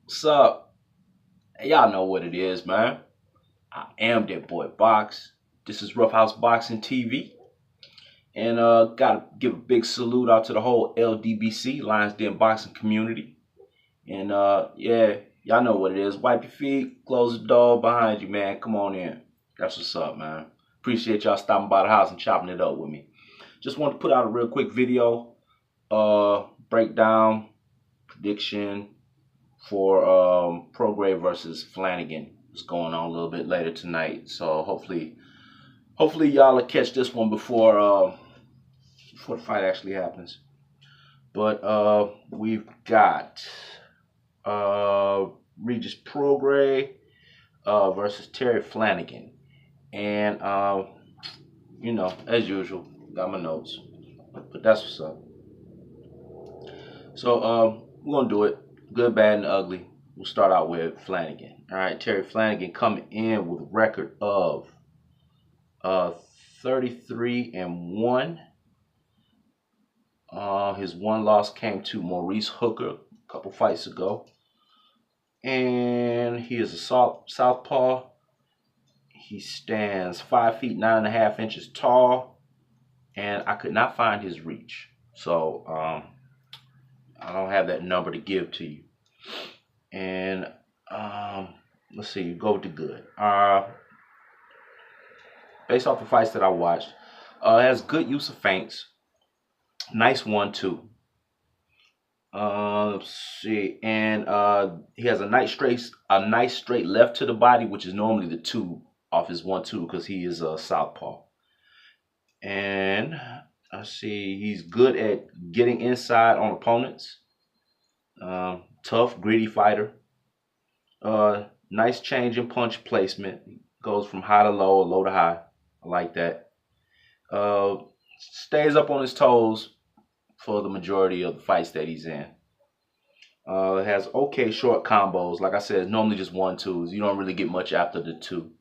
What's up? Hey, y'all know what it is, man. I am that boy Box. This is Roughhouse Boxing TV. And gotta give a big salute out to the whole LDBC, Lions Den Boxing community. And yeah, y'all know what it is. Wipe your feet, close the door behind you, man. Come on in. That's what's up, man. Appreciate y'all stopping by the house and chopping it up with me. Just want to put out a real quick video, breakdown, prediction, for Prograis versus Flanagan. It's going on a little bit later tonight, so hopefully y'all will catch this one before the fight actually happens. But we've got Regis Prograis versus Terry Flanagan, and as usual, got my notes, but that's what's up. So we're gonna do it. Good, bad, and ugly. We'll start out with Flanagan. All right, Terry Flanagan coming in with a record of 33-1. His one loss came to Maurice Hooker a couple fights ago, and he is a southpaw. He stands 5 feet 9.5 inches tall, and I could not find his reach, so I don't have that number to give to you. And let's see, go with the good. Based off the fights that I watched, has good use of feints. Nice 1-2. Let's see, and he has a nice straight left to the body, which is normally the 2 off his 1-2 because he is a southpaw. And I see he's good at getting inside on opponents. Tough, gritty fighter. Nice change in punch placement. Goes from high to low or low to high. I like that. Stays up on his toes for the majority of the fights that he's in. Has okay short combos. Like I said, it's normally just 1-2s. You don't really get much after the 2.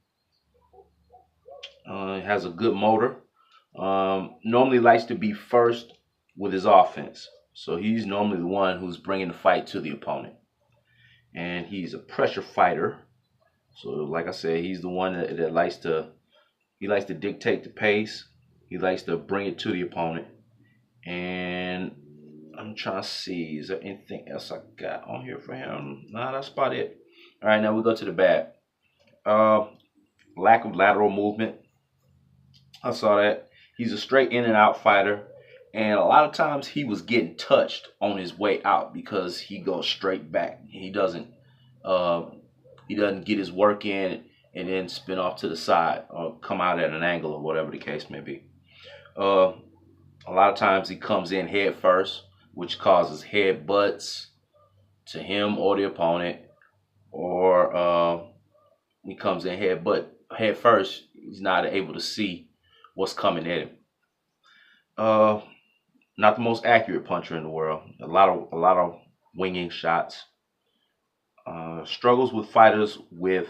Has a good motor. Normally likes to be first with his offense. So he's normally the one who's bringing the fight to the opponent. And he's a pressure fighter. So like I said, he's the one that likes to dictate the pace. He likes to bring it to the opponent. And I'm trying to see, is there anything else I got on here for him? Nah, that's about it. All right, now we go to the bad. Lack of lateral movement. I saw that. He's a straight in and out fighter. And a lot of times he was getting touched on his way out because he goes straight back. He doesn't get his work in and then spin off to the side or come out at an angle or whatever the case may be. A lot of times he comes in head first, which causes head butts to him or the opponent, or he comes in head first. He's not able to see what's coming at him. Not the most accurate puncher in the world. A lot of winging shots. Struggles with fighters with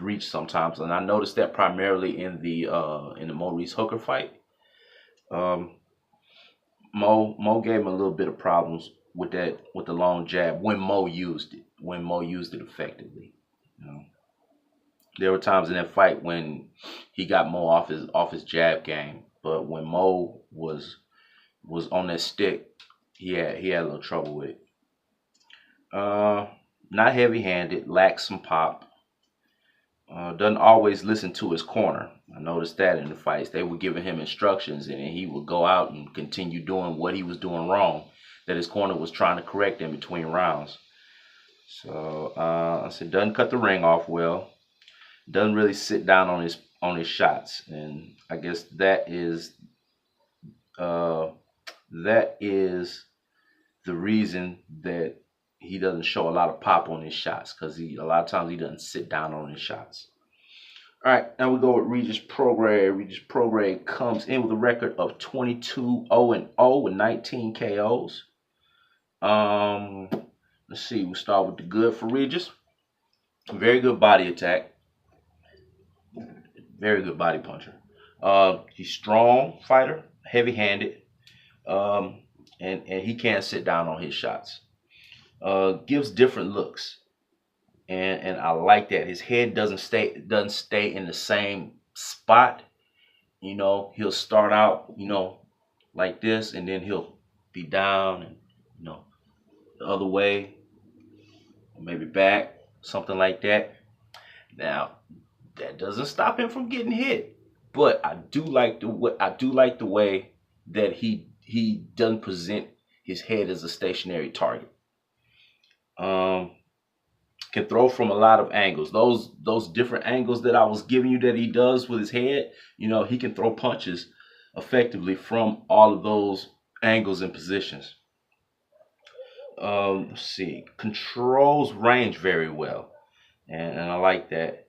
reach sometimes, and I noticed that primarily in the Maurice Hooker fight. Mo gave him a little bit of problems with the long jab when Mo used it effectively. You know, there were times in that fight when he got Mo off his jab game, but when Mo was on that stick, he had a little trouble with it. Not heavy-handed, lacks some pop. Doesn't always listen to his corner. I noticed that in the fights. They were giving him instructions, and he would go out and continue doing what he was doing wrong, that his corner was trying to correct in between rounds. So I said, doesn't cut the ring off well. Doesn't really sit down on his shots, and I guess that is the reason that he doesn't show a lot of pop on his shots, because a lot of times he doesn't sit down on his shots. All right, now we go with Regis Prograis. Regis Prograis comes in with a record of 22-0-0 with 19 KOs. Let's see, we'll start with the good for Regis. Very good body attack. Very good body puncher. He's strong fighter, heavy-handed, and he can't sit down on his shots. Gives different looks. and I like that. His head doesn't stay in the same spot. You know, he'll start out, you know, like this, and then he'll be down and, you know, the other way, or maybe back, something like that. Now, that doesn't stop him from getting hit, but I do like the way that he doesn't present his head as a stationary target. Um, can throw from a lot of angles. Those different angles that I was giving you that he does with his head, you know, he can throw punches effectively from all of those angles and positions. Let's see, controls range very well, and I like that.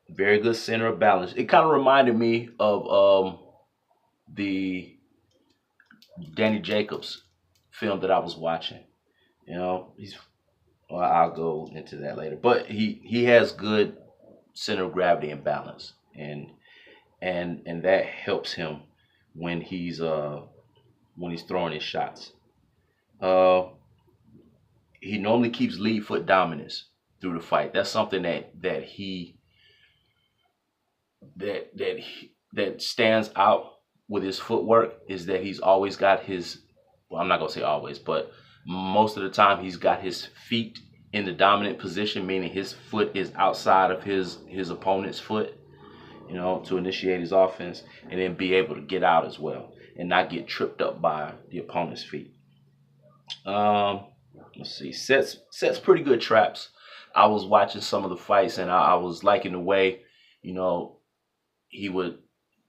Very good center of balance. It kind of reminded me of the Danny Jacobs film that I was watching. You know, well, I'll go into that later, but he has good center of gravity and balance, and that helps him when he's throwing his shots. Uh, he normally keeps lead foot dominance through the fight. That's something that stands out with his footwork, is that he's always got his, well, I'm not gonna say always, but most of the time he's got his feet in the dominant position, meaning his foot is outside of his opponent's foot, you know, to initiate his offense, and then be able to get out as well and not get tripped up by the opponent's feet. Um, let's see, sets pretty good traps. I was watching some of the fights, and I was liking the way, you know, he would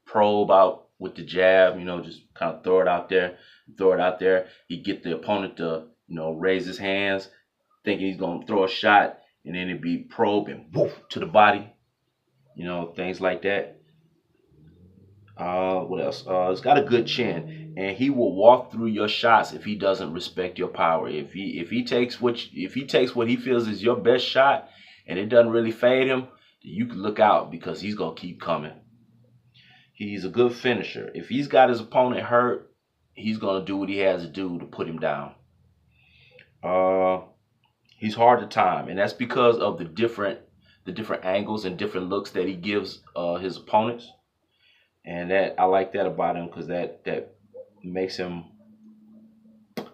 probe out with the jab, you know, just kind of throw it out there, throw it out there. He'd get the opponent to, you know, raise his hands, thinking he's going to throw a shot, and then it'd be probe and woof to the body, you know, things like that. What else? He's got a good chin, and he will walk through your shots if he doesn't respect your power. If he takes what he feels is your best shot, and it doesn't really fade him, you can look out, because he's gonna keep coming. He's a good finisher. If he's got his opponent hurt, he's gonna do what he has to do to put him down. Uh, he's hard to time, and that's because of the different angles and different looks that he gives his opponents. And that, I like that about him, because that makes him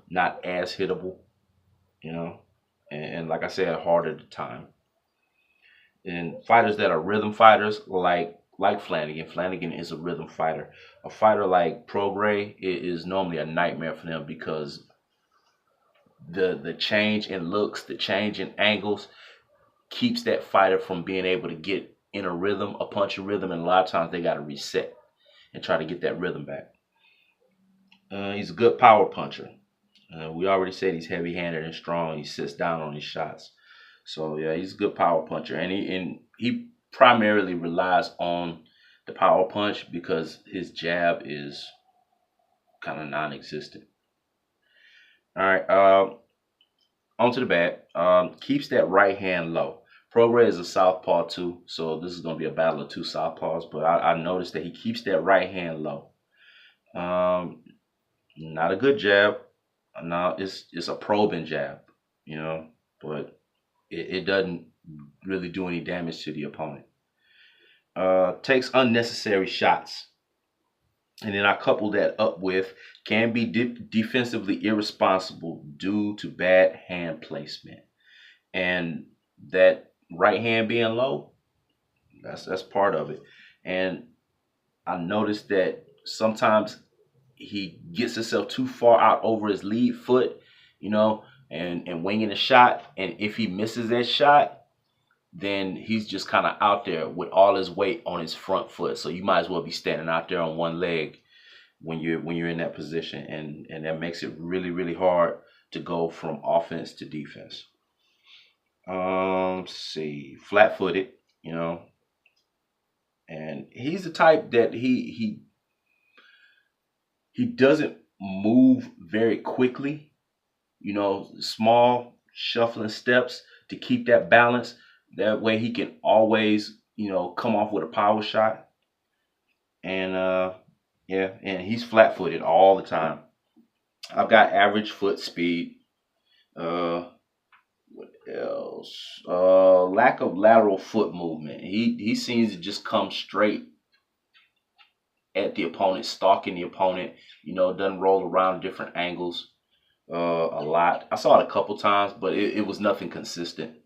not as hittable, you know, and like I said, harder to time. And fighters that are rhythm fighters, like Flanagan. Flanagan is a rhythm fighter. A fighter like Prograis is normally a nightmare for them, because the change in looks, the change in angles keeps that fighter from being able to get in a rhythm, a punching rhythm, and a lot of times they got to reset and try to get that rhythm back. He's a good power puncher. We already said he's heavy-handed and strong. He sits down on his shots. So yeah, he's a good power puncher, and he primarily relies on the power punch, because his jab is kind of non-existent. All right, on to the bat. Keeps that right hand low. Prograis is a southpaw too, so this is going to be a battle of two southpaws. But I noticed that he keeps that right hand low. Not a good jab. No, it's a probing jab, you know, but it doesn't really do any damage to the opponent. Takes unnecessary shots. And then I couple that up with can be defensively irresponsible due to bad hand placement. And that right hand being low, that's part of it. And I noticed that sometimes he gets himself too far out over his lead foot, you know, and winging a shot. And if he misses that shot, then he's just kind of out there with all his weight on his front foot. So you might as well be standing out there on one leg when you're in that position, and that makes it really, really hard to go from offense to defense. Let's see, flat-footed, you know, and he's the type that he doesn't move very quickly, you know, small shuffling steps to keep that balance. That way he can always, you know, come off with a power shot. And yeah, and he's flat-footed all the time. I've got average foot speed. What else? lack of lateral foot movement. He seems to just come straight at the opponent, stalking the opponent. Doesn't roll around different angles a lot. I saw it a couple times, but it was nothing consistent.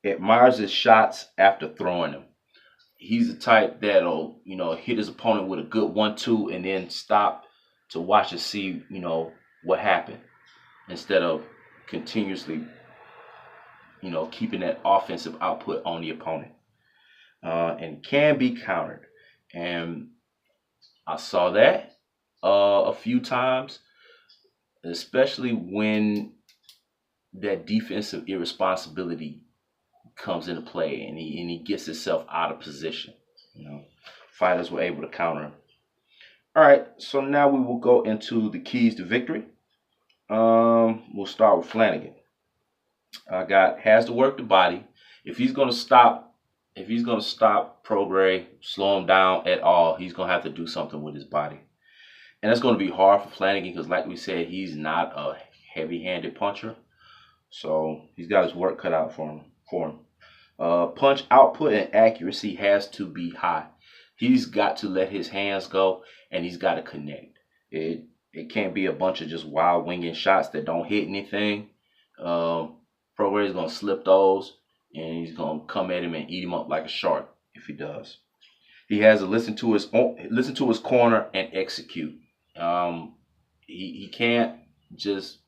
Admires his shots after throwing them. He's the type that'll, hit his opponent with a good 1-2 and then stop to watch and see, what happened instead of continuously, keeping that offensive output on the opponent. And can be countered. And I saw that a few times, especially when that defensive irresponsibility comes into play and he gets himself out of position. Fighters were able to counter him. All right, so now we will go into the keys to victory. We'll start with Flanagan. Has to work the body. If he's gonna stop Prograis, slow him down at all, he's gonna have to do something with his body. And that's gonna be hard for Flanagan because, like we said, he's not a heavy-handed puncher. So he's got his work cut out for him. Punch output and accuracy has to be high. He's got to let his hands go, and he's got to connect. It can't be a bunch of just wild winging shots that don't hit anything. Prograis is going to slip those, and he's going to come at him and eat him up like a shark if he does. He has to listen to his corner and execute. He can't just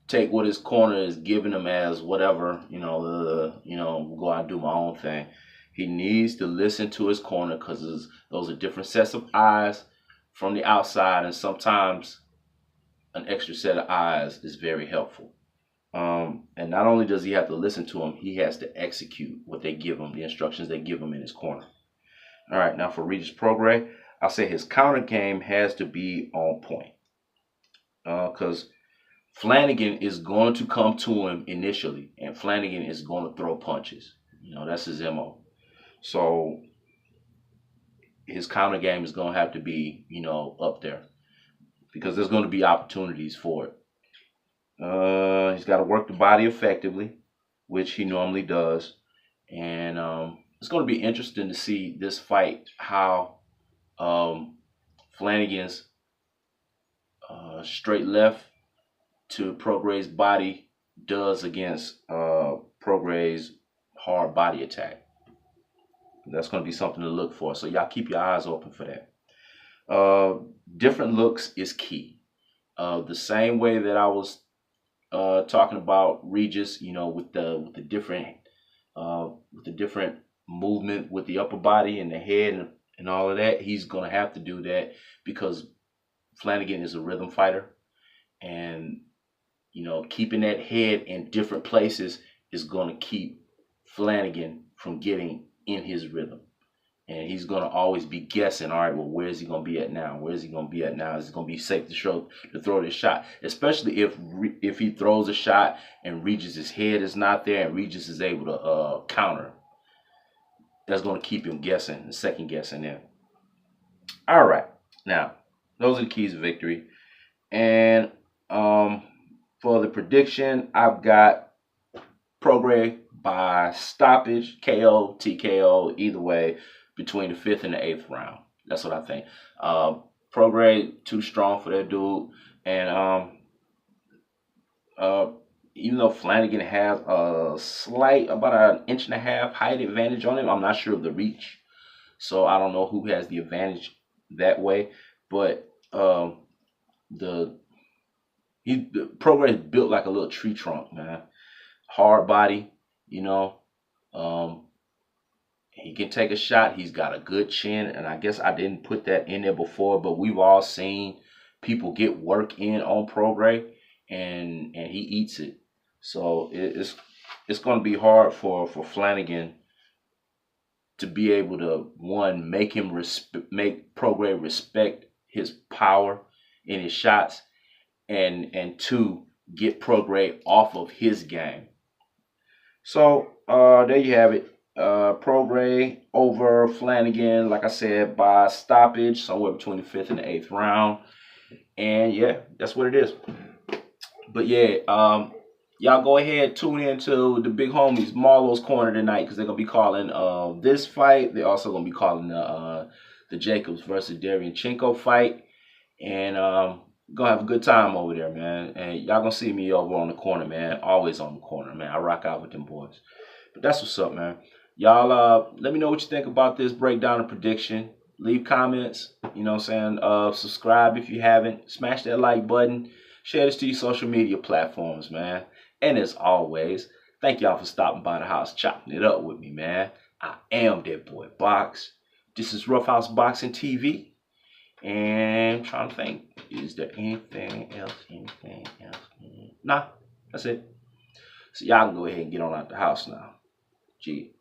take what his corner is giving him as whatever, go out and do my own thing. He needs to listen to his corner because those are different sets of eyes from the outside, and sometimes an extra set of eyes is very helpful. And not only does he have to listen to them, he has to execute what they give him, the instructions they give him in his corner. All right, now for Regis Prograis, I'll say his counter game has to be on point. Because Flanagan is going to come to him initially, and Flanagan is going to throw punches. That's his MO. So his counter game is going to have to be, up there because there's going to be opportunities for it. He's got to work the body effectively, which he normally does. And it's going to be interesting to see this fight, how Flanagan's straight left to Prograis' body does against Prograis' hard body attack. That's going to be something to look for. So y'all keep your eyes open for that. Different looks is key. The same way that I was talking about Regis, with the different movement with the upper body and the head and all of that, he's going to have to do that because Flanagan is a rhythm fighter, and keeping that head in different places is going to keep Flanagan from getting in his rhythm. And he's going to always be guessing, all right, well, where is he going to be at now? Where is he going to be at now? Is it going to be safe to throw this shot? Especially if he throws a shot and Regis' head is not there and Regis is able to counter. That's going to keep him guessing and second guessing him. All right. Now, those are the keys to victory. And for the prediction, I've got Prograis by stoppage, KO, TKO, either way, between the 5th and the 8th round. That's what I think. Prograis too strong for that dude, and even though Flanagan has a slight, about 1.5 inch height advantage on him, I'm not sure of the reach, so I don't know who has the advantage that way. But the Prograis built like a little tree trunk, man. Hard body, he can take a shot. He's got a good chin, and I guess I didn't put that in there before, but we've all seen people get work in on Prograis, and he eats it. So it's going to be hard for Flanagan to be able to, one, make Prograis respect his power in his shots, and two, get Prograis off of his game. So there you have it. Prograis over Flanagan, like I said, by stoppage, somewhere between the 5th and the 8th round. And yeah, that's what it is. But yeah, Y'all go ahead, tune into the big homies Marlo's Corner tonight because they're gonna be calling this fight. They're also gonna be calling the Jacobs versus Derevyanchenko fight, and gonna have a good time over there, man. And y'all gonna see me over on the corner, man. Always on the corner, man. I rock out with them boys. But that's what's up, man. Y'all let me know what you think about this breakdown and prediction. Leave comments, you know what I'm saying? Subscribe if you haven't. Smash that like button. Share this to your social media platforms, man. And as always, thank y'all for stopping by the house, chopping it up with me, man. I am that boy Box. This is Roughhouse Boxing TV. And I'm trying to think, is there anything else? Nah, that's it. So y'all can go ahead and get on out the house now. Gee.